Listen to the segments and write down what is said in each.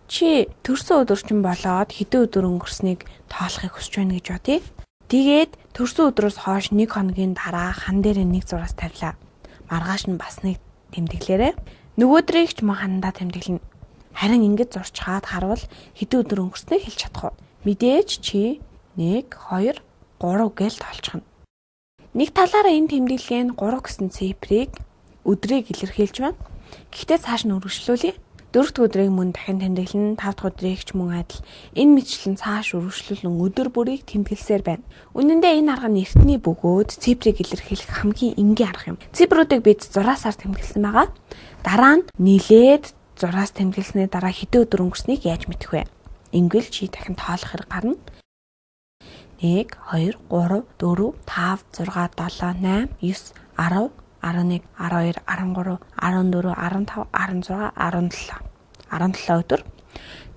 Чи төрсөн өдөрчин болоод хэдэн өдөр өнгөрснийг тоолохыг хүсэж байна гэж бодъё. Тэгээд төрсөн өдрөөс хойш 1 хоногийн дараа хан дээр нэг зураас тавилаа. Маргааш нь бас нэг тэмдэглээрэй. Нөгөө өдрийг ч мөн хандаа тэмдэглэнэ. Харин ингэж зурч хаад харвал хэдэн өдөр өнгөрснөө хэлж чадах уу? Мэдээж чи 1, 2, 3 гэж тоолчихно. Нэг талаараа энэ тэмдэглэгээ нь 3 гэсэн цифрыг өдрийг илэрхийлж байна. Гэхдээ цааш нь үргэлжлүүлье. 4 дахь өдрийг мөн дахин тэмдэглэн 5 дахь өдрийг ч мөн адил. Энэ мэтчлэн цааш үргэлжлүүлэн өдөр бүрийг тэмдэглэсээр байна. Үнэн дээр энэ арга нь эртний бөгөөд цифрыг илэрхийлэх хамгийн энгийн арга юм. Цифруудыг бид зураасаар тэмдэглэсэн байгаа. Дараа нь нийлээд зураас тэмдэглэсний дараа хэдэн өдөр өнгөрснийг яаж мэдэх вэ? Ингээл чи дахин тоолох хэрэг гарна. 1, 2, 3, 4, 5, 6, 7, 8, 9, 10, 11, 12, 13, 14, 15, 16, 17. 17 өдөр.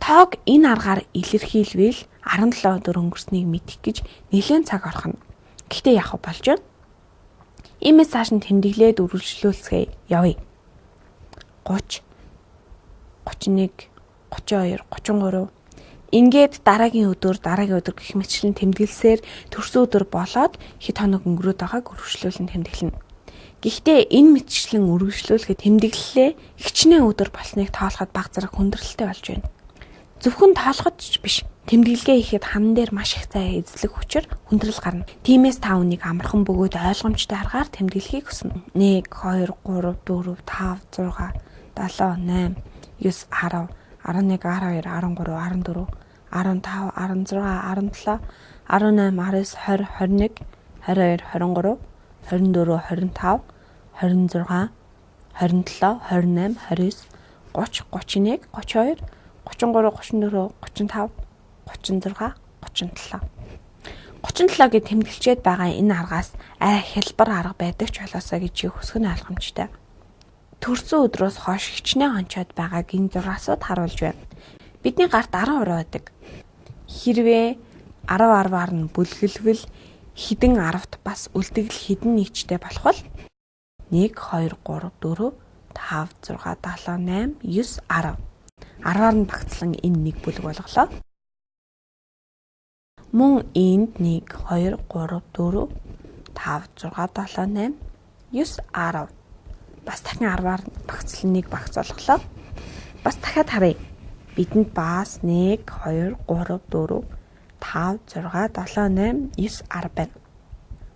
Тоог энэ аргаар илэрхийлвэл 17 өдөр өнгөрснийг мэдэх гэж нэлээд цаг орох нь. Гэхдээ яах вэ болж байна? Иймээс цааш нь тэмдэглээд үргэлжлүүлцгээе. Явъя. 30, 31, 32, 33. Ингээд дараагийн өдөр гэх мэтчлэн тэмдэглэсээр төрсөн өдөр болоод хэд хоног өнгөрөөд байгааг үргэлжлүүлэн тэмдэглэнэ. Гэхдээ энэ мэтчлэн үргэлжлүүлэхэд тэмдэглэлээ хичнээн өдөр болсныг тоолоход бага зэрэг хүндрэлтэй болж байна. Зөвхөн тоолоход ч биш, тэмдэглэгээ хийхэд хан дээр маш их цай эзлэх хүчээр хүндрэл гарна. Тиймээс та үнийг амархан бөгөөд ойлгомжтой аргаар тэмдэглэхийг хүснэ. 1, 2, 3, 4, 5, 6, 7, 8, 9, 10, 11, 12, 13, 14, 15, 16, 17, 18, 19, 20, 21, 22, 23, 24, 25, 26, 27, 28, 29, 30, 31, 32, 33, 34, 35, 36, 37. 37 гэж тэмдэглчихэд байгаа энэ аргаас арай хялбар арга байдаг ч болоосоо гэж хүсэх нь ойлгомжтой. Төрсөн өдрөөс хойш хичнээн хончоод байгааг энэ зургасууд харуулж байна. Бидний гарт 10 байдаг. Хэрвээ 10-10-аар нь бүлгэлвэл хідэн 10-т бас үлдэгдэл хідэн нийттэй болох бол 1, 2, 3, 4, 5, 6, 7, 8, 9, 10. 10-аар нь багцлан энэ нэг бүлэг болголоо. Мөн энд 1, 2, 3, 4, 5, 6, 7, 8, 9, 10. Бас дахин 10-аар багцлан нэг багц болголоо. Бас дахиад харъя. Бидэнд бас 1, 2, 3, 4, 5, 6, 7, 8, 9, 10 байна.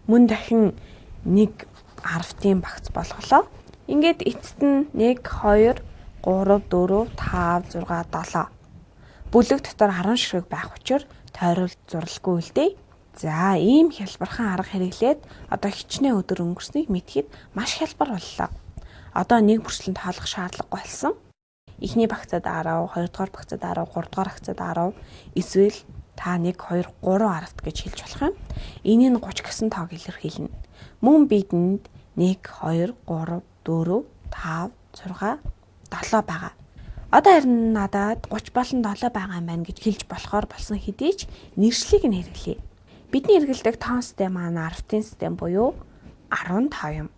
Мөн дахин нэг 10-ийн багц болголоо. Ингээд эцэст нь 1, 2, 3, 4, 5, 6, 7. Бүлэг дотор 10 ширхэг байх учраас тойрол зуралгүй үлдээ. За, ийм хялбархан арга хэрэглээд одоо хичнээн өдөр өнгөрснийг мэдхэд маш хялбар боллоо. Одоо нэг бүрчлэн тоолох шаардлагагүй болсон. Эхний багцад 10, хоёрдугаар багцад 10, гуравдугаар багцад 10, эсвэл та 1, 2, 3 10-т гэж хэлж болох юм. Энийг 30 гэсэн тоог илэрхийлнэ. Мөн бидэнд 1, 2, 3, 4, 5, 6, 7 байгаа. Одоо харин надад 30 болон 7 байгаа юм байна гэж хэлж болохоор болсон хэдий ч нэршлиг нь хэрэглэе. Бидний хэрэглэдэг тоон систем маань 10-ын систем буюу 15 юм.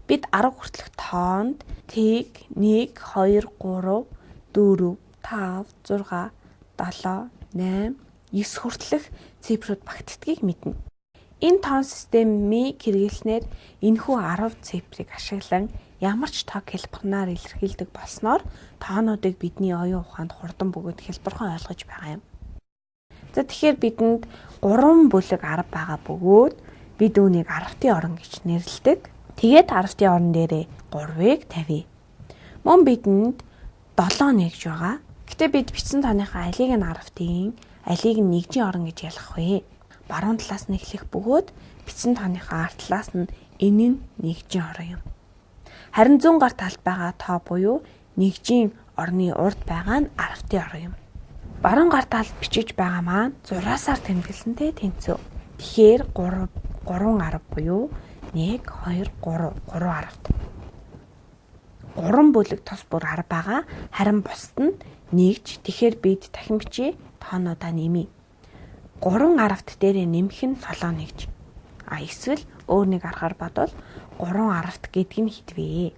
Бид 10 хүртэлх тоонд тэг 1, 2, 3, 4, 5, 6, 7, 8, 9 хүртэлх цифрүүд багтдгийг мэднэ. Энэ тоон системийг хэрэглэснээр энэхүү 10 цифрыг ашиглан ямар ч тоо хэлбэрээр илэрхийлдэг болсноор тоонуудыг бидний оюун ухаанд хурдан бөгөөд хэлбэрхэн ойлгож байгаа юм. За тэгэхээр бидэнд 3 бүлэг 10 байгаа бөгөөд бид үүнийг 10-ийн орон гэж нэрлэдэг. Тэгээд 10-ийн орон дээрээ 3-ыг тавья. Мөн бидэнд 7 нэгж байгаа. Гэтэ бид бичсэн тооныхаа алийг нь 10-ийн, алийг нь нэгжийн орон гэж ялгах вэ? Баруун талаас нь эхлэх бөгөөд бичсэн тооныхаа арт талаас нь энэ нь нэгжийн орон юм. Харин зүүн гар талд байгаа тоо буюу нэгжийн орны урд байгаа нь 10-ийн орон юм. Баруун гар талд бичиж байгаа маань зураасаар тэмдэглэнтэй тэнцүү. Тэгэхээр 3 10 буюу 1, 2, 3 10-т. 3 бүлэг тос бүр 10 байгаа. Харин бусд нь нэгж. Тэгэхээр бид дахин бичиж тоонуудаа нэмье. 3 10-т дээрээ нэмэх нь 7 нэгж. Эсвэл өөр нэг аргаар бодвол 3 10-т гэдэг нь хэд вэ?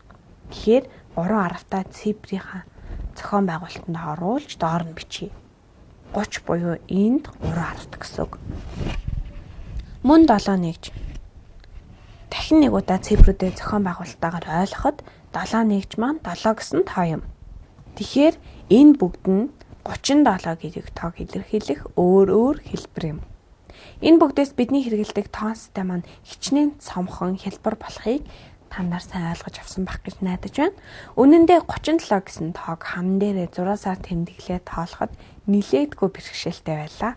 Тэгэхээр 3 10-таа цифрийнхаа зохион байгуулалтанд оруулж доор нь бичье. 30 буюу энд 3 хардаг гэсэн үг. Мөн 7 нэгж. Дахин нэг удаа цифрүүдээ зохион байгуулалтаагаар ойлгоход 7 нэгж маань 7 гэсэн тоо юм. Тэгэхээр энэ бүгд нь 37 гэдэг тоог илэрхийлэх өөр хэлбэр юм. Энэ бүгдээс бидний хэрэгэлдэг тоон систем маань хичнээн цомхон хялбар болохыг та нар сайн ойлгож авсан байх гэж найдаж байна. Үнэн дээр 37 гэсэн тоог хан дээрээ 6-аар тэмдэглээ тоолоход нилээдгүй бэрхшээлтэй байлаа.